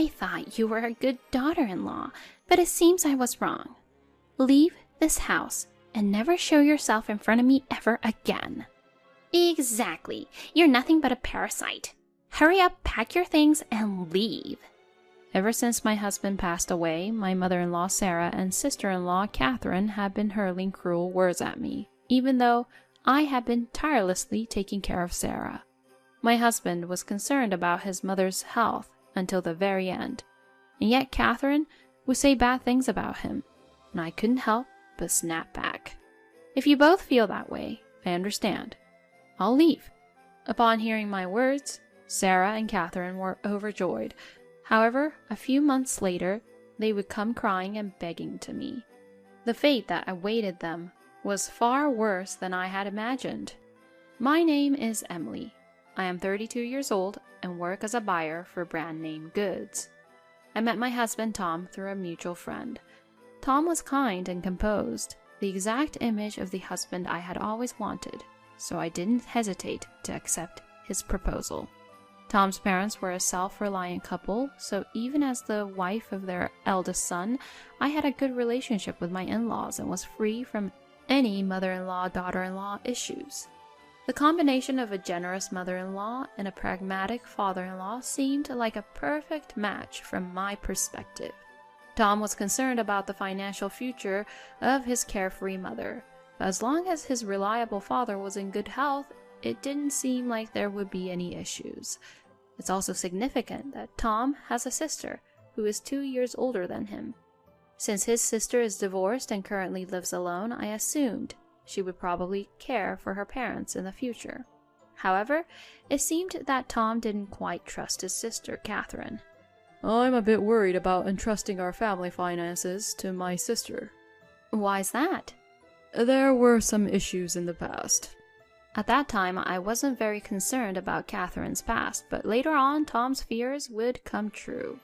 I thought you were a good daughter-in-law, but it seems I was wrong. Leave this house and never show yourself in front of me ever again." "Exactly. You're nothing but a parasite. Hurry up, pack your things, and leave." Ever since my husband passed away, my mother-in-law Sarah and sister-in-law Catherine had been hurling cruel words at me, even though I had been tirelessly taking care of Sarah. My husband was concerned about his mother's health until the very end, and yet Catherine would say bad things about him, and I couldn't help but snap back. "If you both feel that way, I understand. I'll leave." Upon hearing my words, Sarah and Catherine were overjoyed. However, a few months later, they would come crying and begging to me. The fate that awaited them was far worse than I had imagined. My name is Emily. I am 32 years old and work as a buyer for brand name goods. I met my husband Tom through a mutual friend. Tom was kind and composed, the exact image of the husband I had always wanted, so I didn't hesitate to accept his proposal. Tom's parents were a self-reliant couple, so even as the wife of their eldest son, I had a good relationship with my in-laws and was free from any mother-in-law, daughter-in-law issues. The combination of a generous mother-in-law and a pragmatic father-in-law seemed like a perfect match from my perspective. Tom was concerned about the financial future of his carefree mother, but as long as his reliable father was in good health, it didn't seem like there would be any issues. It's also significant that Tom has a sister who is 2 years older than him. Since his sister is divorced and currently lives alone, I assumed she would probably care for her parents in the future. However, it seemed that Tom didn't quite trust his sister, Catherine. "I'm a bit worried about entrusting our family finances to my sister." "Why's that?" "There were some issues in the past." At that time, I wasn't very concerned about Catherine's past, but later on, Tom's fears would come true.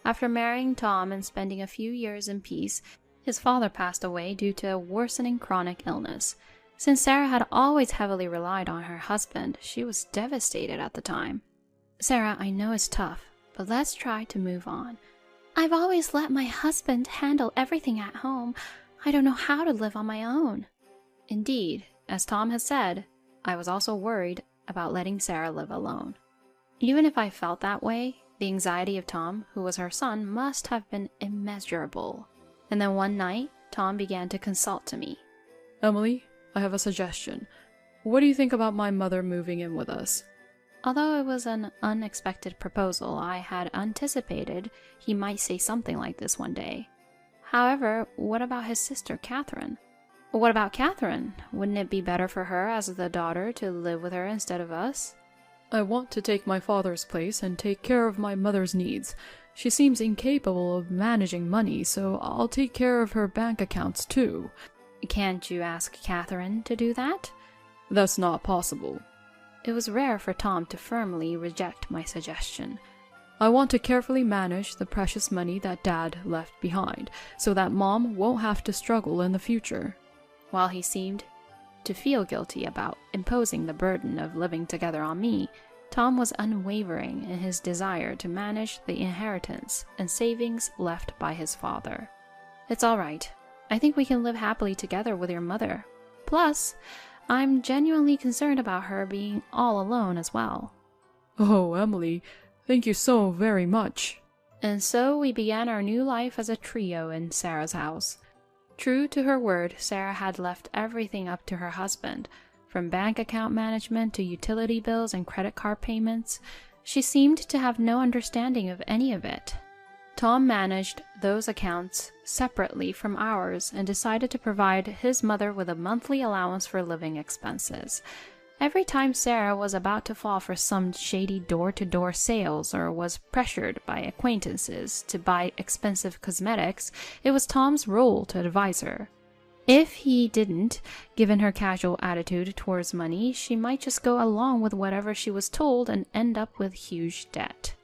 After marrying Tom and spending a few years in peace, his father passed away due to a worsening chronic illness. Since Sarah had always heavily relied on her husband, she was devastated at the time. "Sarah, I know it's tough, but let's try to move on." "I've always let my husband handle everything at home. I don't know how to live on my own." Indeed, as Tom has said, I was also worried about letting Sarah live alone. Even if I felt that way, the anxiety of Tom, who was her son, must have been immeasurable. And then one night, Tom began to consult to me. "Emily, I have a suggestion. What do you think about my mother moving in with us?" Although it was an unexpected proposal, I had anticipated he might say something like this one day. However, what about his sister, Catherine? What about Catherine? Wouldn't it be better for her as the daughter to live with her instead of us? "I want to take my father's place and take care of my mother's needs. She seems incapable of managing money, so I'll take care of her bank accounts too." "Can't you ask Catherine to do that?" "That's not possible." It was rare for Tom to firmly reject my suggestion. "I want to carefully manage the precious money that Dad left behind, so that Mom won't have to struggle in the future." While he seemed to feel guilty about imposing the burden of living together on me, Tom was unwavering in his desire to manage the inheritance and savings left by his father. "It's all right. I think we can live happily together with your mother. Plus, I'm genuinely concerned about her being all alone as well." "Oh, Emily, thank you so very much." And so we began our new life as a trio in Sarah's house. True to her word, Sarah had left everything up to her husband, from bank account management to utility bills and credit card payments. She seemed to have no understanding of any of it. Tom managed those accounts separately from ours and decided to provide his mother with a monthly allowance for living expenses. Every time Sarah was about to fall for some shady door-to-door sales or was pressured by acquaintances to buy expensive cosmetics, it was Tom's role to advise her. If he didn't, given her casual attitude towards money, she might just go along with whatever she was told and end up with huge debt.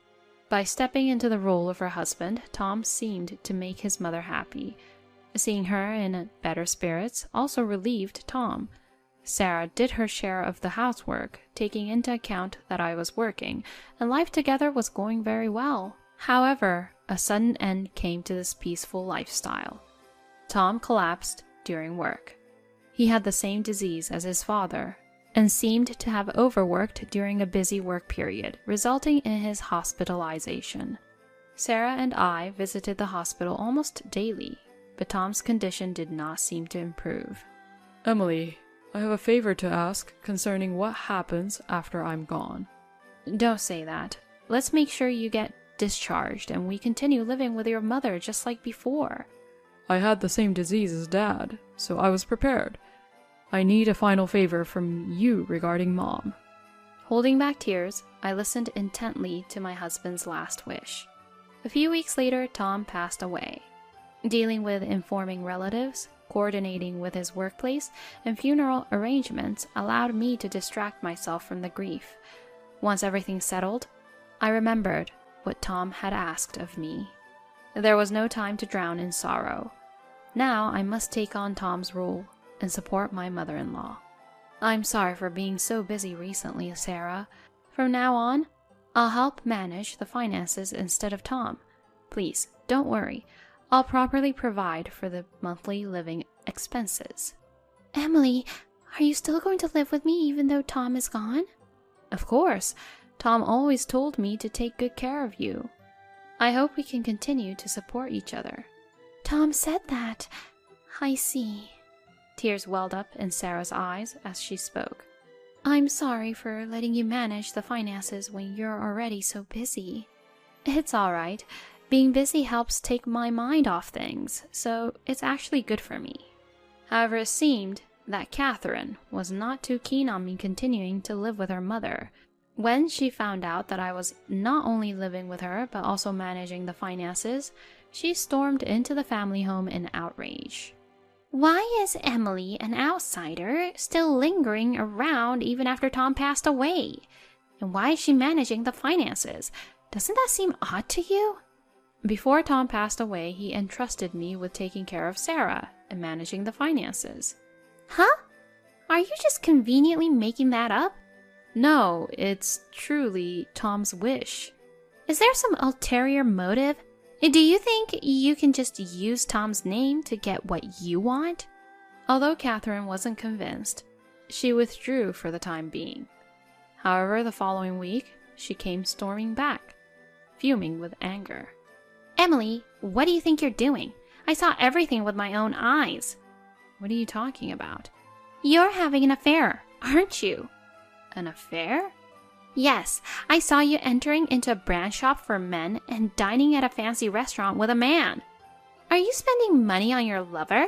By stepping into the role of her husband, Tom seemed to make his mother happy. Seeing her in better spirits also relieved Tom. Sarah did her share of the housework, taking into account that I was working, and life together was going very well. However, a sudden end came to this peaceful lifestyle. Tom collapsed during work. He had the same disease as his father and seemed to have overworked during a busy work period, resulting in his hospitalization. Sarah and I visited the hospital almost daily, but Tom's condition did not seem to improve. Emily, I have a favor to ask concerning what happens after I'm gone. Don't say that. Let's make sure you get discharged and we continue living with your mother just like before. I had the same disease as Dad, so I was prepared. I need a final favor from you regarding Mom. Holding back tears, I listened intently to my husband's last wish. A few weeks later, Tom passed away. Dealing with informing relatives, coordinating with his workplace, and funeral arrangements allowed me to distract myself from the grief. Once everything settled, I remembered what Tom had asked of me. There was no time to drown in sorrow. Now I must take on Tom's role and support my mother-in-law. I'm sorry for being so busy recently, Sarah. From now on, I'll help manage the finances instead of Tom. Please, don't worry. I'll properly provide for the monthly living expenses. Emily, are you still going to live with me even though Tom is gone? Of course. Tom always told me to take good care of you. I hope we can continue to support each other. Tom said that. I see. Tears welled up in Sarah's eyes as she spoke. I'm sorry for letting you manage the finances when you're already so busy. It's all right. Being busy helps take my mind off things, so it's actually good for me. However, it seemed that Catherine was not too keen on me continuing to live with her mother. When she found out that I was not only living with her, but also managing the finances, she stormed into the family home in outrage. Why is Emily, an outsider, still lingering around even after Tom passed away? And why is she managing the finances? Doesn't that seem odd to you? Before Tom passed away, he entrusted me with taking care of Sarah and managing the finances. Huh? Are you just conveniently making that up? No, it's truly Tom's wish. Is there some ulterior motive? Do you think you can just use Tom's name to get what you want? Although Catherine wasn't convinced, she withdrew for the time being. However, the following week, she came storming back, fuming with anger. Emily, what do you think you're doing? I saw everything with my own eyes. What are you talking about? You're having an affair, aren't you? An affair? Yes, I saw you entering into a brand shop for men and dining at a fancy restaurant with a man. Are you spending money on your lover?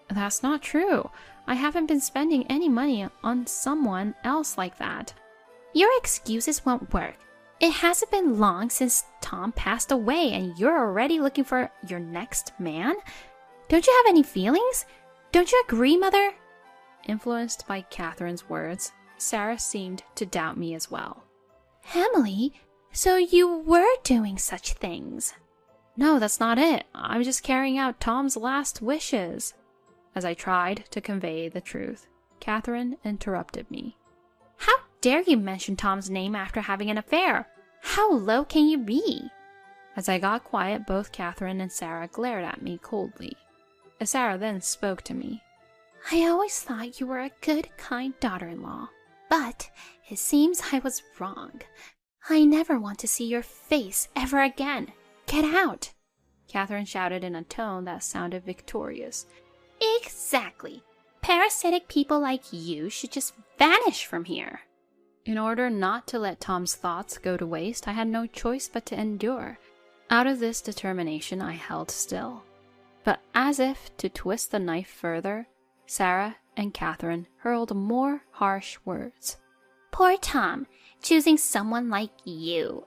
That's not true. I haven't been spending any money on someone else like that. Your excuses won't work. It hasn't been long since Tom passed away and you're already looking for your next man? Don't you have any feelings? Don't you agree, Mother? Influenced by Catherine's words, Sarah seemed to doubt me as well. Emily, so you were doing such things? No, that's not it. I'm just carrying out Tom's last wishes. As I tried to convey the truth, Catherine interrupted me. How dare you mention Tom's name after having an affair? How low can you be? As I got quiet, both Catherine and Sarah glared at me coldly. Sarah then spoke to me. I always thought you were a good, kind daughter-in-law. But it seems I was wrong. I never want to see your face ever again. Get out! Catherine shouted in a tone that sounded victorious. Exactly. Parasitic people like you should just vanish from here. In order not to let Tom's thoughts go to waste, I had no choice but to endure. Out of this determination, I held still. But as if to twist the knife further, Sarah and Catherine hurled more harsh words. Poor Tom, choosing someone like you.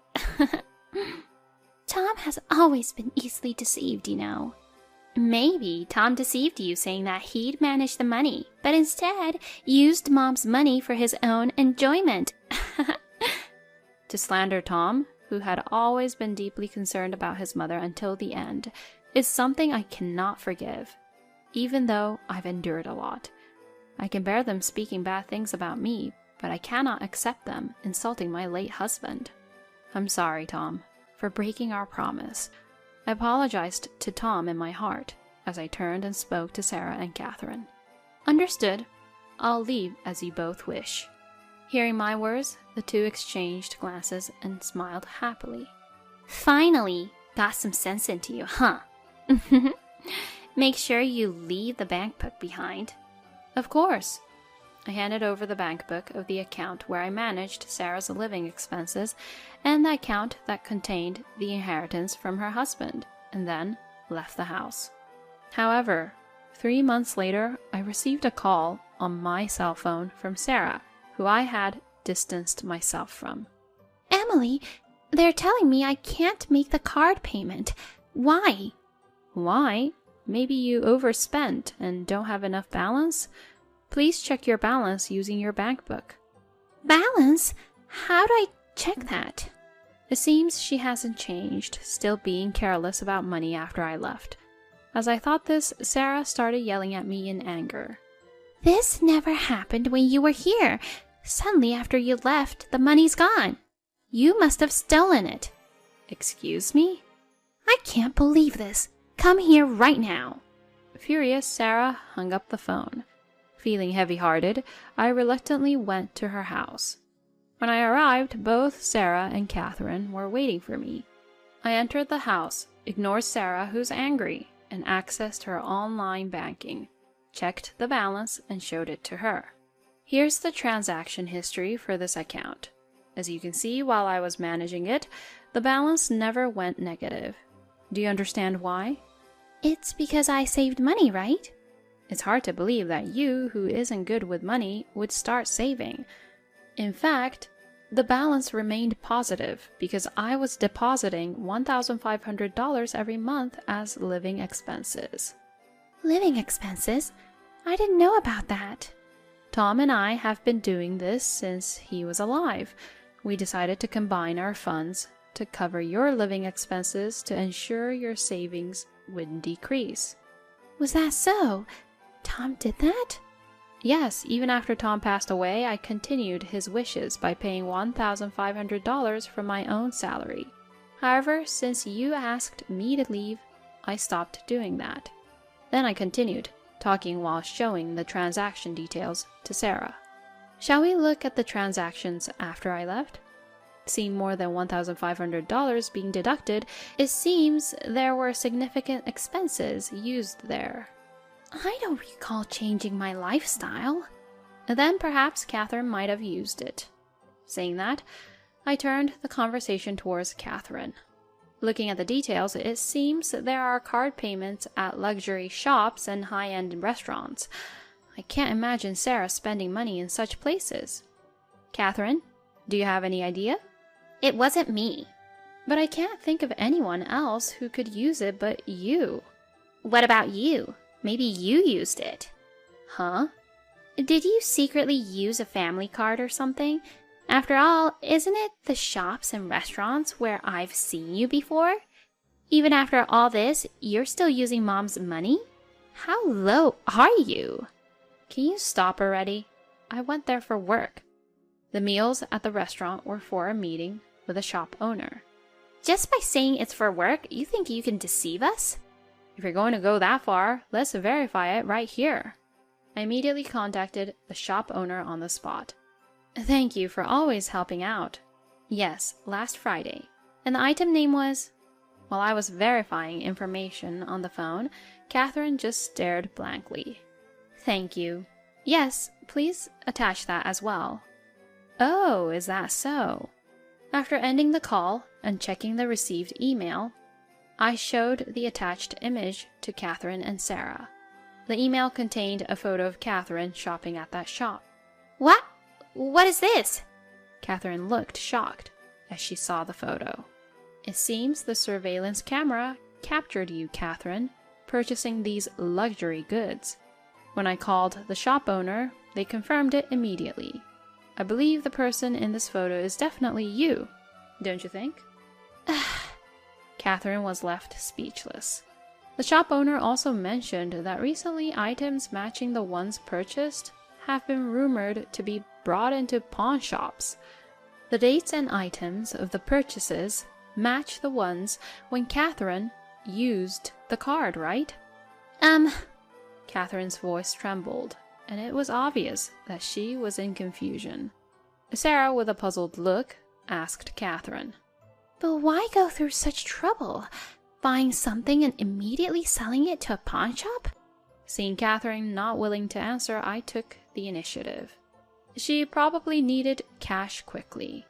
Tom has always been easily deceived, you know. Maybe Tom deceived you saying that he'd manage the money, but instead used Mom's money for his own enjoyment. To slander Tom, who had always been deeply concerned about his mother until the end, is something I cannot forgive, even though I've endured a lot. I can bear them speaking bad things about me, but I cannot accept them insulting my late husband. I'm sorry, Tom, for breaking our promise. I apologized to Tom in my heart as I turned and spoke to Sarah and Catherine. Understood. I'll leave as you both wish. Hearing my words, the two exchanged glances and smiled happily. Finally, got some sense into you, huh? Make sure you leave the bank book behind. Of course. I handed over the bank book of the account where I managed Sarah's living expenses and the account that contained the inheritance from her husband, and then left the house. However, 3 months later, I received a call on my cell phone from Sarah, who I had distanced myself from. Emily, they're telling me I can't make the card payment. Why? Why? Maybe you overspent and don't have enough balance? Please check your balance using your bank book. Balance? How do I check that? It seems she hasn't changed, still being careless about money after I left. As I thought this, Sarah started yelling at me in anger. This never happened when you were here. Suddenly after you left, the money's gone. You must have stolen it. Excuse me? I can't believe this. Come here right now. Furious, Sarah hung up the phone. Feeling heavy-hearted, I reluctantly went to her house. When I arrived, both Sarah and Catherine were waiting for me. I entered the house, ignored Sarah, who's angry, and accessed her online banking, checked the balance, and showed it to her. Here's the transaction history for this account. As you can see, while I was managing it, the balance never went negative. Do you understand why? It's because I saved money, right? It's hard to believe that you, who isn't good with money, would start saving. In fact, the balance remained positive because I was depositing $1,500 every month as living expenses. Living expenses? I didn't know about that. Tom and I have been doing this since he was alive. We decided to combine our funds to cover your living expenses to ensure your savings wouldn't decrease. Was that so? Tom did that? Yes, even after Tom passed away, I continued his wishes by paying $1,500 from my own salary. However, since you asked me to leave, I stopped doing that. Then I continued, talking while showing the transaction details to Sarah. Shall we look at the transactions after I left? Seeing more than $1,500 being deducted, it seems there were significant expenses used there. I don't recall changing my lifestyle. Then perhaps Catherine might have used it. Saying that, I turned the conversation towards Catherine. Looking at the details, it seems there are card payments at luxury shops and high-end restaurants. I can't imagine Sarah spending money in such places. Catherine, do you have any idea? It wasn't me. But I can't think of anyone else who could use it but you. What about you? Maybe you used it. Huh? Did you secretly use a family card or something? After all, isn't it the shops and restaurants where I've seen you before? Even after all this, you're still using Mom's money? How low are you? Can you stop already? I went there for work. The meals at the restaurant were for a meeting with a shop owner. Just by saying it's for work, you think you can deceive us? If you're going to go that far, let's verify it right here. I immediately contacted the shop owner on the spot. Thank you for always helping out. Yes, last Friday. And the item name was... While I was verifying information on the phone, Catherine just stared blankly. Thank you. Yes, please attach that as well. Oh, is that so? After ending the call and checking the received email, I showed the attached image to Catherine and Sarah. The email contained a photo of Catherine shopping at that shop. What? What is this? Catherine looked shocked as she saw the photo. It seems the surveillance camera captured you, Catherine, purchasing these luxury goods. When I called the shop owner, they confirmed it immediately. I believe the person in this photo is definitely you, don't you think? Catherine was left speechless. The shop owner also mentioned that recently items matching the ones purchased have been rumored to be brought into pawn shops. The dates and items of the purchases match the ones when Catherine used the card, right? Catherine's voice trembled, and it was obvious that she was in confusion. Sarah, with a puzzled look, asked Catherine, But why go through such trouble? Buying something and immediately selling it to a pawn shop? Seeing Catherine not willing to answer, I took the initiative. She probably needed cash quickly.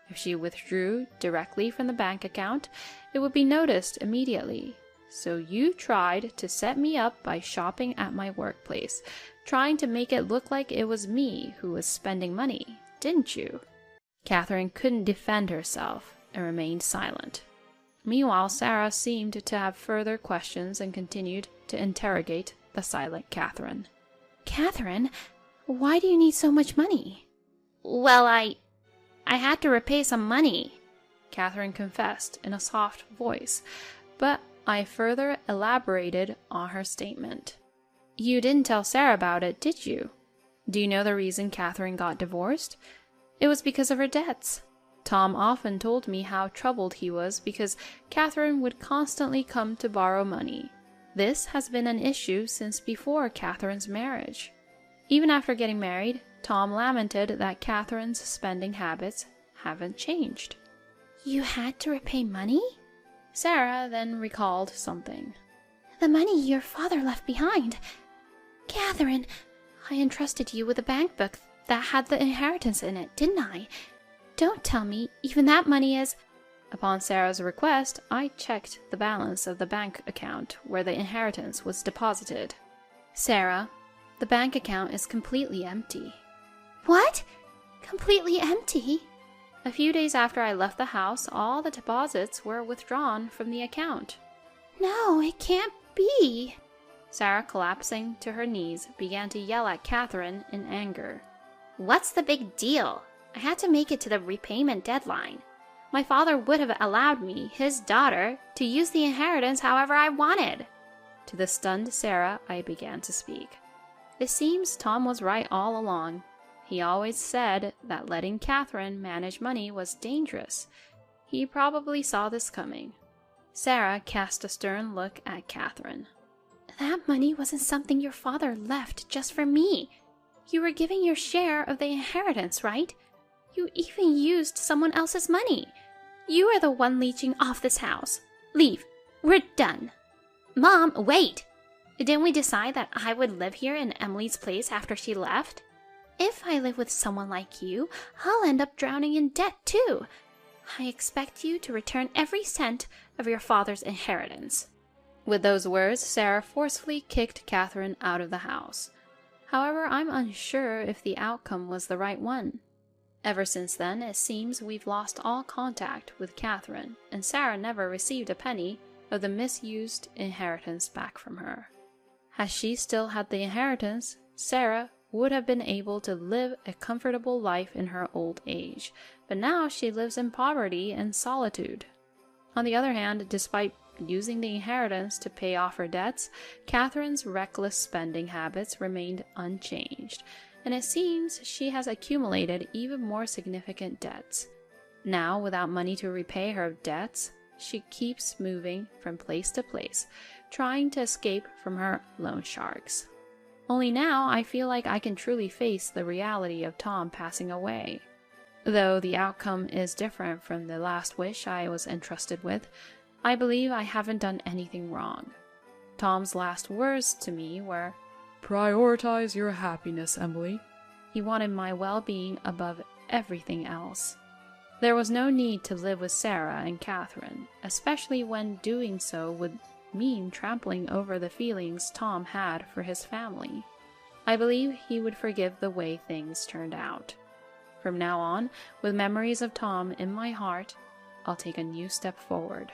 If she withdrew directly from the bank account, it would be noticed immediately. So you tried to set me up by shopping at my workplace, trying to make it look like it was me who was spending money, didn't you? Catherine couldn't defend herself and remained silent. Meanwhile, Sarah seemed to have further questions and continued to interrogate the silent Catherine. Catherine, why do you need so much money? Well, I had to repay some money, Catherine confessed in a soft voice, but I further elaborated on her statement. You didn't tell Sarah about it, did you? Do you know the reason Catherine got divorced? It was because of her debts. Tom often told me how troubled he was because Catherine would constantly come to borrow money. This has been an issue since before Catherine's marriage. Even after getting married, Tom lamented that Catherine's spending habits haven't changed. You had to repay money? Sarah then recalled something. The money your father left behind. Catherine, I entrusted you with a bank book that had the inheritance in it, didn't I? Don't tell me even that money is... Upon Sarah's request, I checked the balance of the bank account where the inheritance was deposited. Sarah, the bank account is completely empty. What? Completely empty? A few days after I left the house, all the deposits were withdrawn from the account. No, it can't be. Sarah, collapsing to her knees, began to yell at Catherine in anger. What's the big deal? I had to make it to the repayment deadline. My father would have allowed me, his daughter, to use the inheritance however I wanted. To the stunned Sarah, I began to speak. It seems Tom was right all along. He always said that letting Catherine manage money was dangerous. He probably saw this coming. Sarah cast a stern look at Catherine. That money wasn't something your father left just for me. You were giving your share of the inheritance, right? You even used someone else's money. You are the one leeching off this house. Leave. We're done. Mom, wait! Didn't we decide that I would live here in Emily's place after she left? If I live with someone like you, I'll end up drowning in debt too. I expect you to return every cent of your father's inheritance. With those words, Sarah forcefully kicked Catherine out of the house. However, I'm unsure if the outcome was the right one. Ever since then, it seems we've lost all contact with Catherine, and Sarah never received a penny of the misused inheritance back from her. Had she still had the inheritance, Sarah would have been able to live a comfortable life in her old age, but now she lives in poverty and solitude. On the other hand, despite using the inheritance to pay off her debts, Catherine's reckless spending habits remained unchanged, and it seems she has accumulated even more significant debts. Now, without money to repay her debts, she keeps moving from place to place, trying to escape from her loan sharks. Only now I feel like I can truly face the reality of Tom passing away. Though the outcome is different from the last wish I was entrusted with, I believe I haven't done anything wrong. Tom's last words to me were, "Prioritize your happiness, Emily." He wanted my well-being above everything else. There was no need to live with Sarah and Catherine, especially when doing so would mean trampling over the feelings Tom had for his family. I believe he would forgive the way things turned out. From now on, with memories of Tom in my heart, I'll take a new step forward.